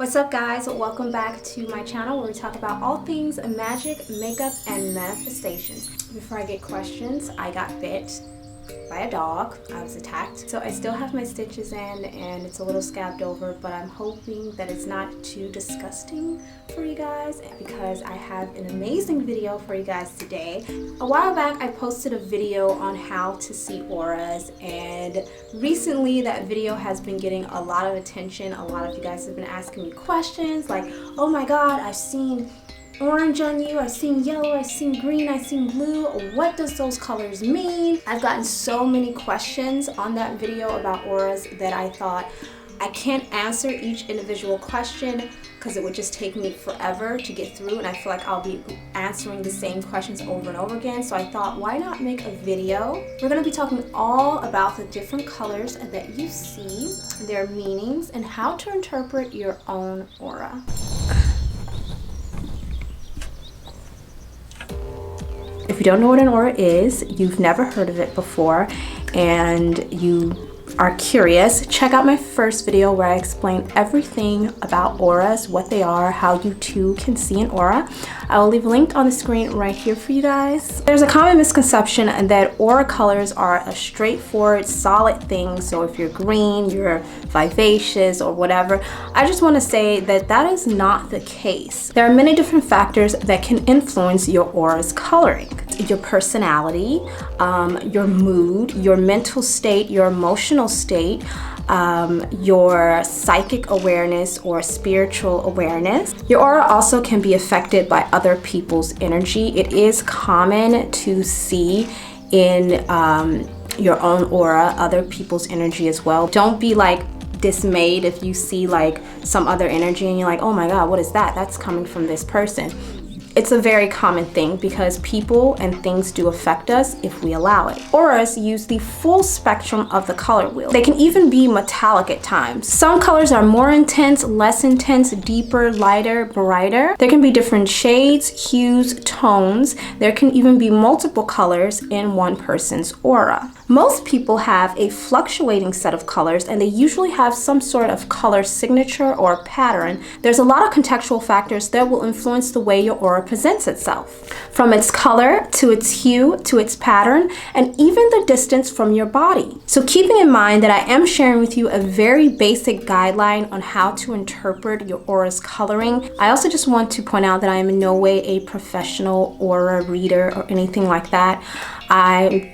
What's up guys, welcome back to my channel where we talk about all things magic, makeup, and manifestations. Before I get questions, I got bit by a dog. I was attacked. So I still have my stitches in and it's a little scabbed over, but I'm hoping that it's not too disgusting for you guys because I have an amazing video for you guys today. A while back I posted a video on how to see auras, and recently that video has been getting a lot of attention. A lot of you guys have been asking me questions like, oh my god, I've seen orange on you, I've seen yellow, I've seen green, I've seen blue. What does those colors mean? I've gotten so many questions on that video about auras that I thought I can't answer each individual question because it would just take me forever to get through, and I feel like I'll be answering the same questions over and over again. So I thought, why not make a video? We're going to be talking all about the different colors that you see, their meanings, and how to interpret your own aura. If you don't know what an aura is, you've never heard of it before, and you are curious, check out my first video where I explain everything about auras, what they are, how you too can see an aura. I will leave a link on the screen right here for you guys. There's a common misconception that aura colors are a straightforward, solid thing. So if you're green, you're vivacious or whatever. I just want to say that that is not the case. There are many different factors that can influence your aura's coloring. Your personality, your mood, your mental state, your emotional state, your psychic awareness or spiritual awareness. Your aura also can be affected by other people's energy. It is common to see in your own aura other people's energy as well. Don't be like dismayed if you see like some other energy and you're like, oh my god, what is that? That's coming from this person. It's a very common thing because people and things do affect us if we allow it. Auras use the full spectrum of the color wheel. They can even be metallic at times. Some colors are more intense, less intense, deeper, lighter, brighter. There can be different shades, hues, tones. There can even be multiple colors in one person's aura. Most people have a fluctuating set of colors, and they usually have some sort of color signature or pattern. There's a lot of contextual factors that will influence the way your aura presents itself. From its color, to its hue, to its pattern, and even the distance from your body. So keeping in mind that I am sharing with you a very basic guideline on how to interpret your aura's coloring, I also just want to point out that I am in no way a professional aura reader or anything like that.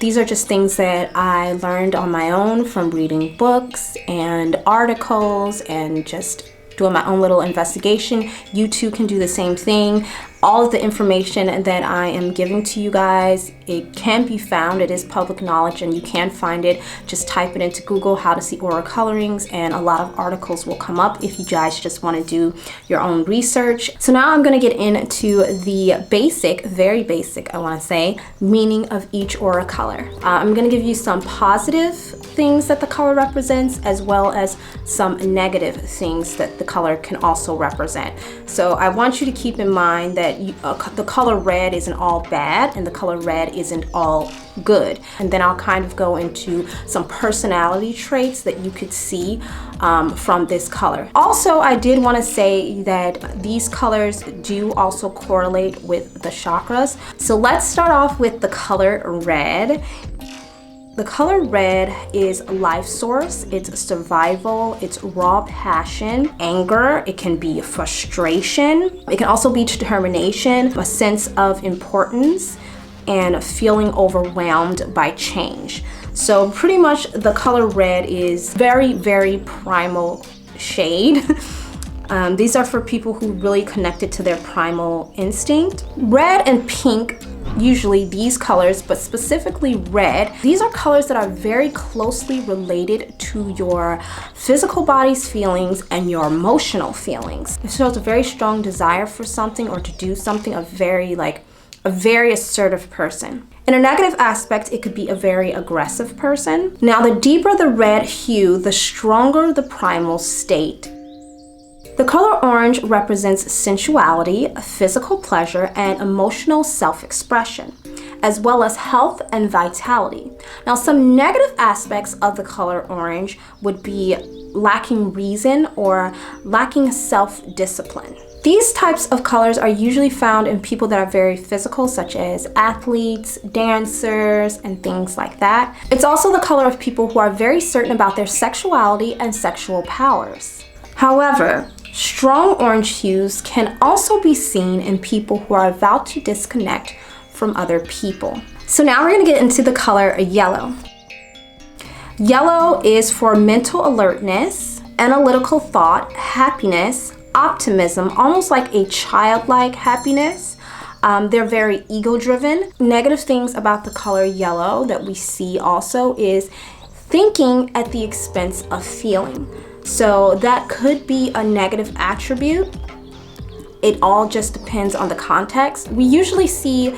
These are just things that I learned on my own from reading books and articles and just doing my own little investigation. You too can do the same thing. All of the information that I am giving to you guys, it can be found. It is public knowledge and you can find it. Just type it into Google, how to see aura colorings, and a lot of articles will come up if you guys just want to do your own research. So now I'm going to get into the basic, very basic, I want to say, meaning of each aura color. I'm going to give you some positive things that the color represents, as well as some negative things that the color can also represent. So I want you to keep in mind that the color red isn't all bad and the color red isn't all good. And then I'll kind of go into some personality traits that you could see from this color. Also, I did want to say that these colors do also correlate with the chakras. So let's start off with the color red. The color red is life source, it's survival, it's raw passion, anger, it can be frustration, it can also be determination, a sense of importance, and feeling overwhelmed by change. So pretty much the color red is very, very primal shade. These are for people who really connected to their primal instinct. Red and pink, usually these colors, but specifically red, these are colors that are very closely related to your physical body's feelings and your emotional feelings. It shows a very strong desire for something or to do something, a very assertive person. In a negative aspect, it could be a very aggressive person. Now, the deeper the red hue, the stronger the primal state. The color orange represents sensuality, physical pleasure, and emotional self-expression. as well as health and vitality. Now, some negative aspects of the color orange would be lacking reason or lacking self-discipline. These types of colors are usually found in people that are very physical, such as athletes, dancers, and things like that. It's also the color of people who are very certain about their sexuality and sexual powers. However, strong orange hues can also be seen in people who are about to disconnect from other people. So now we're going to get into the color yellow. Yellow is for mental alertness, analytical thought, happiness, optimism, almost like a childlike happiness. They're very ego-driven. Negative things about the color yellow that we see also is thinking at the expense of feeling. So that could be a negative attribute. It all just depends on the context. We usually see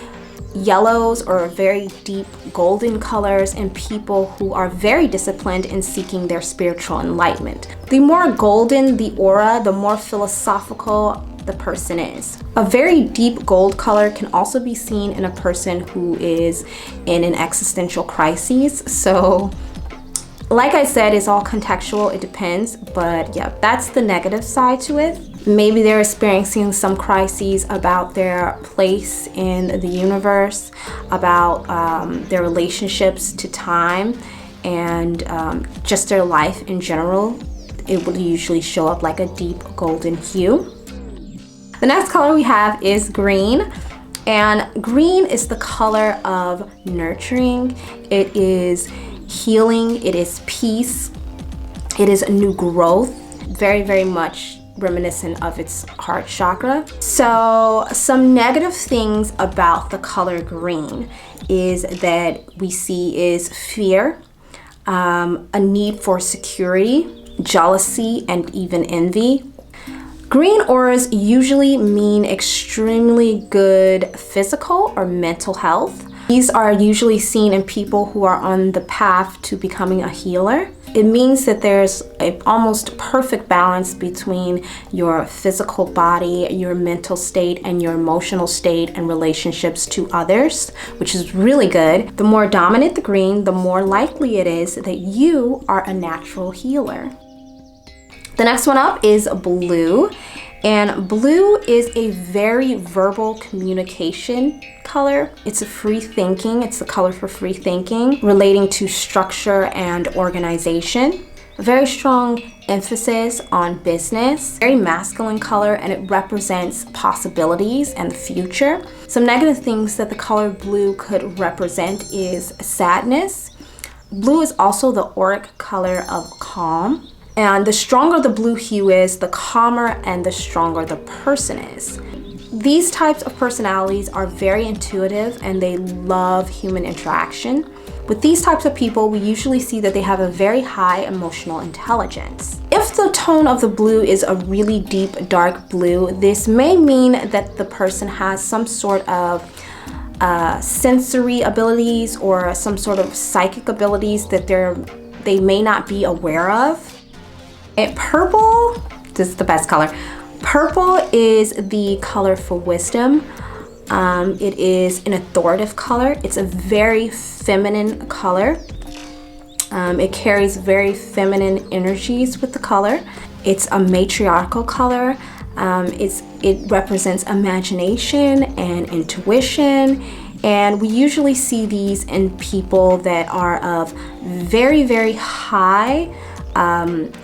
yellows or very deep golden colors in people who are very disciplined in seeking their spiritual enlightenment. The more golden the aura, the more philosophical the person is. A very deep gold color can also be seen in a person who is in an existential crisis. So like I said, it's all contextual, it depends, but yeah, that's the negative side to it. Maybe they're experiencing some crises about their place in the universe, about their relationships to time, and just their life in general. It would usually show up like a deep golden hue. The next color we have is green. And green is the color of nurturing. It is healing, it is peace, it is new growth, very, very much reminiscent of its heart chakra. So some negative things about the color green is that we see is fear, a need for security, jealousy, and even envy. Green auras usually mean extremely good physical or mental health. These are usually seen in people who are on the path to becoming a healer. It means that there's an almost perfect balance between your physical body, your mental state, and your emotional state and relationships to others, which is really good. The more dominant the green, the more likely it is that you are a natural healer. The next one up is blue. And blue is a very verbal communication color. It's a free thinking. It's the color for free thinking, relating to structure and organization. A very strong emphasis on business. Very masculine color, and it represents possibilities and the future. Some negative things that the color blue could represent is sadness. Blue is also the auric color of calm. And the stronger the blue hue is, the calmer and the stronger the person is. These types of personalities are very intuitive and they love human interaction. With these types of people, we usually see that they have a very high emotional intelligence. If the tone of the blue is a really deep, dark blue, this may mean that the person has some sort of sensory abilities or some sort of psychic abilities that they may not be aware of. And purple, this is the best color. Purple is the color for wisdom. It is an authoritative color. It's a very feminine color. It carries very feminine energies with the color. It's a matriarchal color. It represents imagination and intuition. And we usually see these in people that are of very, very high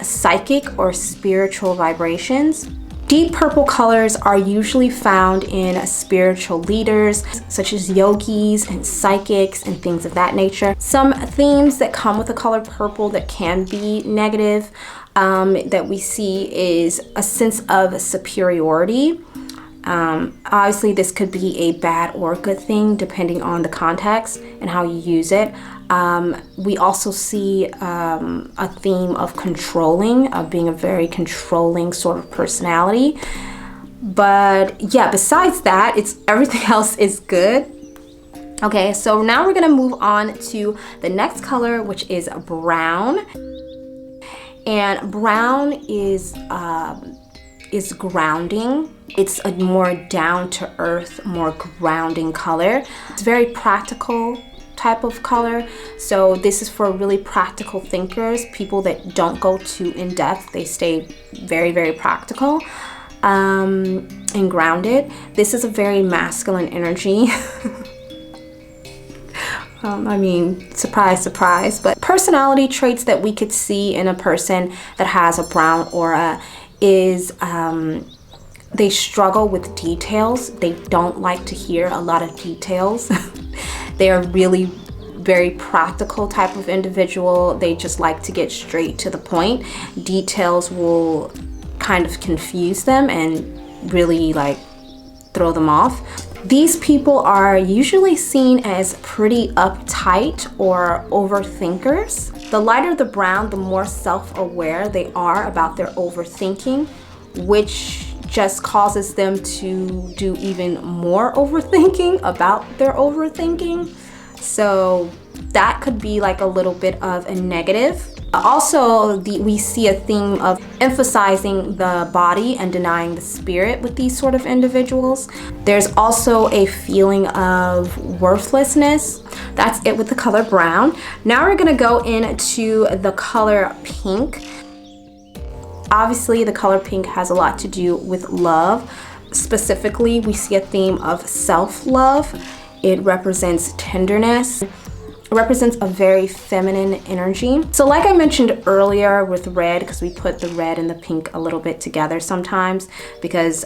psychic or spiritual vibrations. Deep purple colors are usually found in spiritual leaders such as yogis and psychics and things of that nature. Some themes that come with the color purple that can be negative that we see is a sense of superiority. Obviously this could be a bad or good thing depending on the context and how you use it. We also see a theme of controlling, of being a very controlling sort of personality. But yeah, besides that, everything else is good. Okay, so now we're gonna move on to the next color, which is brown. And brown is is grounding. It's a more down to earth, more grounding color. It's very practical type of color. So this is for really practical thinkers, people that don't go too in depth. They stay very, very practical and grounded. This is a very masculine energy. I mean, surprise, surprise, but personality traits that we could see in a person that has a brown aura is they struggle with details. They don't like to hear a lot of details. They are really very practical type of individual. They just like to get straight to the point. Details will kind of confuse them and really like throw them off. These people are usually seen as pretty uptight or overthinkers. The lighter the brown, the more self-aware they are about their overthinking, which just causes them to do even more overthinking about their overthinking. So that could be like a little bit of a negative. Also, we see a theme of emphasizing the body and denying the spirit with these sort of individuals. There's also a feeling of worthlessness. That's it with the color brown. Now we're gonna go into the color pink. Obviously, the color pink has a lot to do with love. Specifically, we see a theme of self-love. It represents tenderness. It represents a very feminine energy. So like I mentioned earlier with red, because we put the red and the pink a little bit together sometimes, because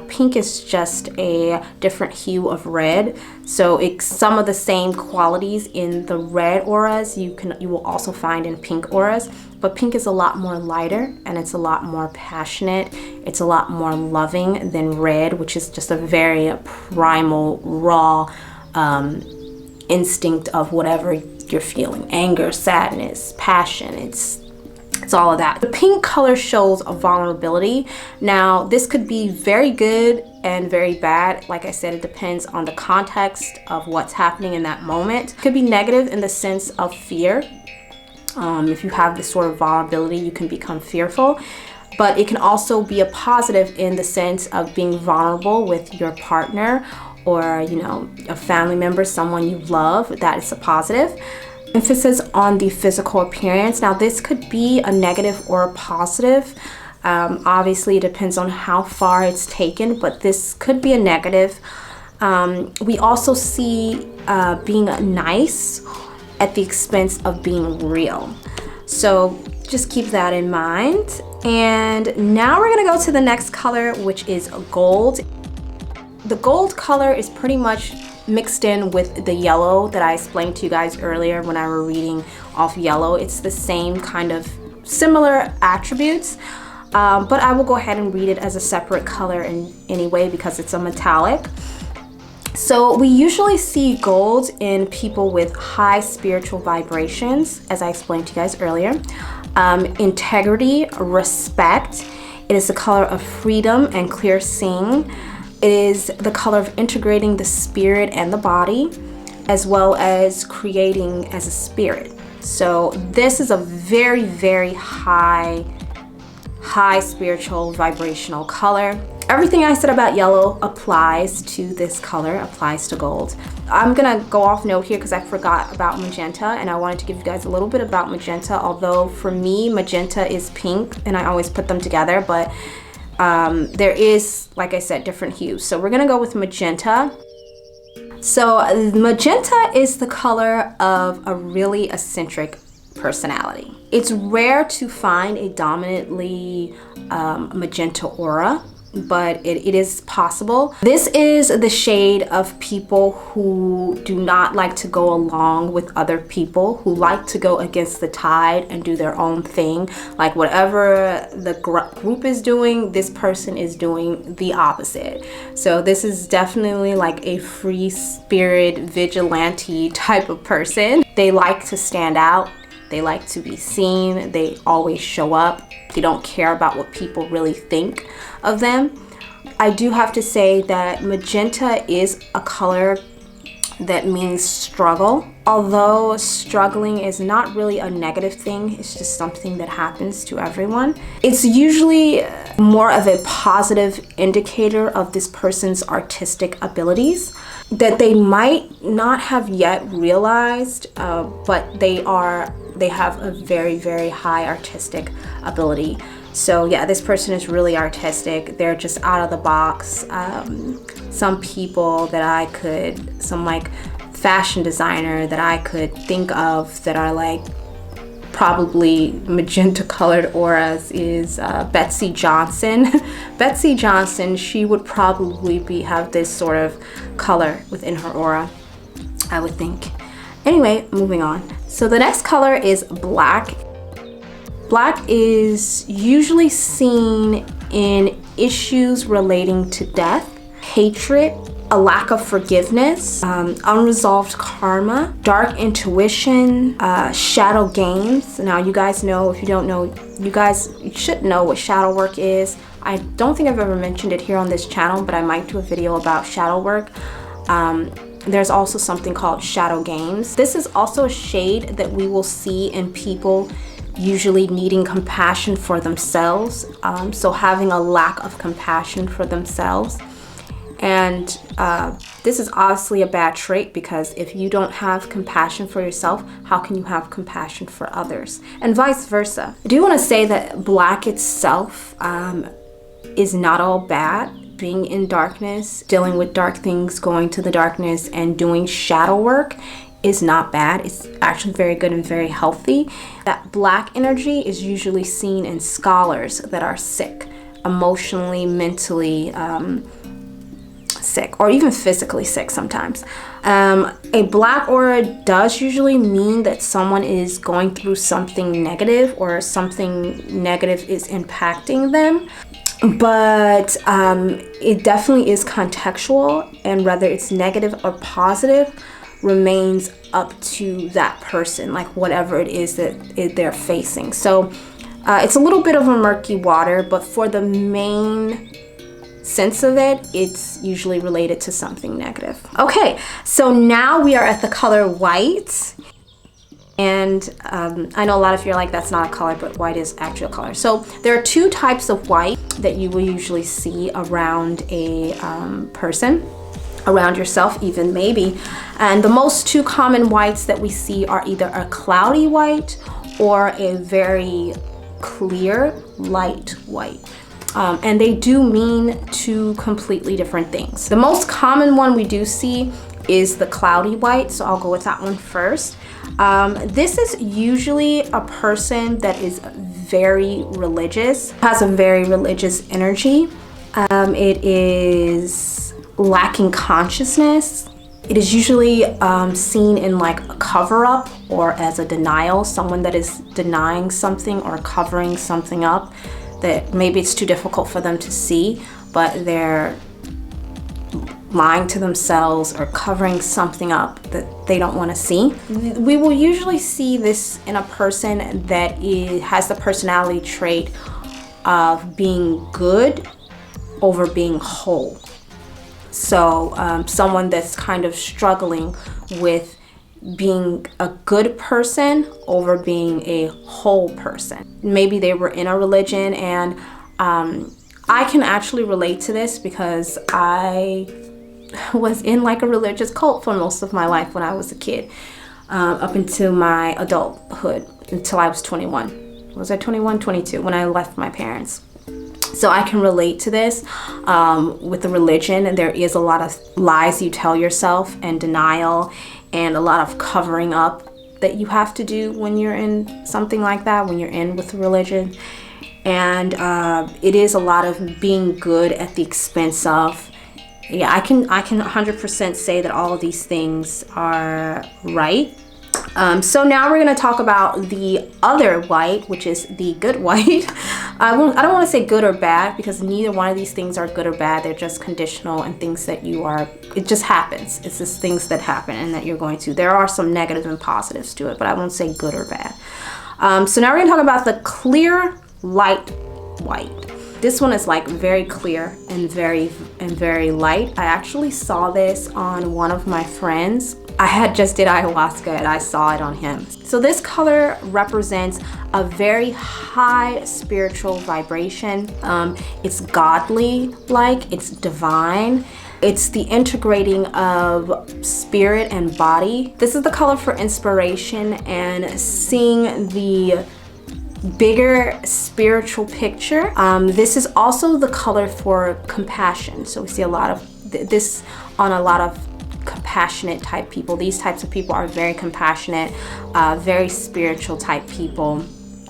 pink is just a different hue of red. So it's some of the same qualities in the red auras you will also find in pink auras, but pink is a lot more lighter and it's a lot more passionate. It's a lot more loving than red, which is just a very primal, raw, instinct of whatever you're feeling, anger, sadness, passion. It's all of that. The pink color shows a vulnerability. Now this could be very good and very bad. Like I said, it depends on the context of what's happening in that moment. It could be negative in the sense of fear. If you have this sort of vulnerability, you can become fearful. But it can also be a positive in the sense of being vulnerable with your partner or, you know, a family member, someone you love. That is a positive. Emphasis on the physical appearance. Now this could be a negative or a positive. Obviously it depends on how far it's taken, but this could be a negative. We also see being nice at the expense of being real. So just keep that in mind. And now we're gonna go to the next color, which is gold. The gold color is pretty much mixed in with the yellow that I explained to you guys earlier when I were reading off yellow. It's the same kind of similar attributes, but I will go ahead and read it as a separate color anyway because it's a metallic. So we usually see gold in people with high spiritual vibrations, as I explained to you guys earlier. Integrity, respect. It is the color of freedom and clear seeing. It is the color of integrating the spirit and the body, as well as creating as a spirit. So this is a very, very high spiritual vibrational color. Everything I said about yellow applies to this color, applies to gold. I'm gonna go off note here because I forgot about magenta, and I wanted to give you guys a little bit about magenta, although for me, magenta is pink and I always put them together, but there is, like I said, different hues. So we're gonna go with magenta. So magenta is the color of a really eccentric personality. It's rare to find a dominantly magenta aura, but it is possible. This is the shade of people who do not like to go along with other people, who like to go against the tide and do their own thing. Like whatever the group is doing, this person is doing the opposite. So this is definitely like a free spirit, vigilante type of person. They like to stand out. They like to be seen. They always show up. They don't care about what people really think of them. I do have to say that magenta is a color that means struggle. Although struggling is not really a negative thing, it's just something that happens to everyone. It's usually more of a positive indicator of this person's artistic abilities that they might not have yet realized, but they have a very, very high artistic ability. So yeah, this person is really artistic. They're just out of the box. Some people that some like fashion designer that I could think of that are like probably magenta colored auras is Betsy Johnson. Betsy Johnson, she would probably have this sort of color within her aura, I would think. Anyway, moving on. So the next color is black. Black is usually seen in issues relating to death, hatred, a lack of forgiveness, unresolved karma, dark intuition, shadow games. Now you guys know, if you don't know, you should know what shadow work is. I don't think I've ever mentioned it here on this channel, but I might do a video about shadow work. There's also something called shadow games. This is also a shade that we will see in people usually needing compassion for themselves. So having a lack of compassion for themselves. And this is obviously a bad trait, because if you don't have compassion for yourself, how can you have compassion for others? And vice versa. I do want to say that black itself is not all bad. Being in darkness, dealing with dark things, going to the darkness and doing shadow work is not bad. It's actually very good and very healthy. That black energy is usually seen in scholars that are sick, emotionally, mentally, sick, or even physically sick sometimes. A black aura does usually mean that someone is going through something negative, or something negative is impacting them. But it definitely is contextual, and whether it's negative or positive remains up to that person, like whatever it is that they're facing. So it's a little bit of a murky water, but for the main sense of it, it's usually related to something negative. Okay, so now we are at the color white. And I know a lot of you are like, that's not a color, but white is actually a color. So there are two types of white that you will usually see around a person, around yourself even maybe. And the most two common whites that we see are either a cloudy white or a very clear light white. And they do mean two completely different things. The most common one we do see is the cloudy white, so I'll go with that one first. This is usually a person that is very religious, has a very religious energy. It is lacking consciousness. It is usually seen in like a cover-up or as a denial, someone that is denying something or covering something up that maybe it's too difficult for them to see, but they're lying to themselves or covering something up that they don't want to see. We will usually see this in a person that has the personality trait of being good over being whole. So someone that's kind of struggling with being a good person over being a whole person. Maybe they were in a religion, and I can actually relate to this because I was in like a religious cult for most of my life when I was a kid, up until my adulthood, until I was 21. Was I 21? 22 when I left my parents. So I can relate to this with the religion. There is a lot of lies you tell yourself and denial and a lot of covering up that you have to do when you're in something like that, when you're in with religion. And it is a lot of being good at the expense of, yeah, I can 100% say that all of these things are right. So now we're going to talk about the other white, which is the good white. I don't want to say good or bad, because neither one of these things are good or bad. They're just conditional and things that it just happens. It's just things that happen and that you're going to. There are some negatives and positives to it, but I won't say good or bad. So now we're going to talk about the clear light white. This one is like very clear and very light. I actually saw this on one of my friends. I had just did ayahuasca and I saw it on him. So this color represents a very high spiritual vibration. It's godly, like it's divine. It's the integrating of spirit and body. This is the color for inspiration and seeing the bigger spiritual picture. This is also the color for compassion. So we see a lot of this on a lot of compassionate type people. These types of people are very compassionate, very spiritual type people.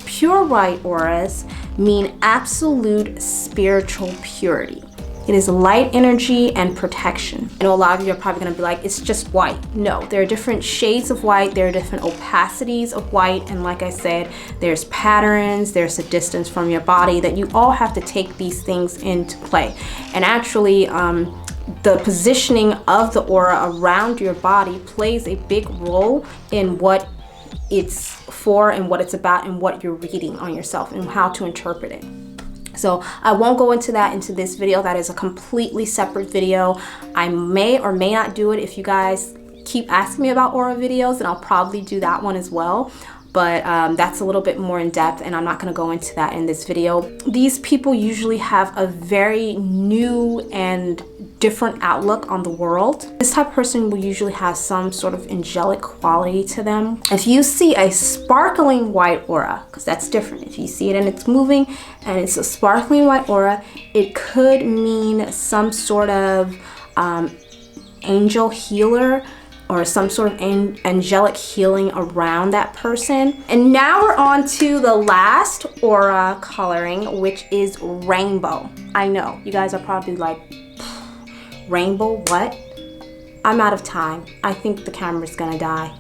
Pure white auras mean absolute spiritual purity. It is light energy and protection. I know a lot of you are probably gonna be like, it's just white. No, there are different shades of white, there are different opacities of white, and like I said, there's patterns, there's a distance from your body that you all have to take these things into play. And actually, the positioning of the aura around your body plays a big role in what it's for and what it's about and what you're reading on yourself and how to interpret it. So I won't go into that into this video. That is a completely separate video. I may or may not do it. If you guys keep asking me about aura videos, then I'll probably do that one as well. But that's a little bit more in depth and I'm not gonna go into that in this video. These people usually have a very new and different outlook on the world. This type of person will usually have some sort of angelic quality to them. If you see a sparkling white aura, because that's different, if you see it and it's moving and it's a sparkling white aura, it could mean some sort of angel healer or some sort of angelic healing around that person. And now we're on to the last aura coloring, which is rainbow. I know, you guys are probably like, rainbow, what? I'm out of time. I think the camera's gonna die.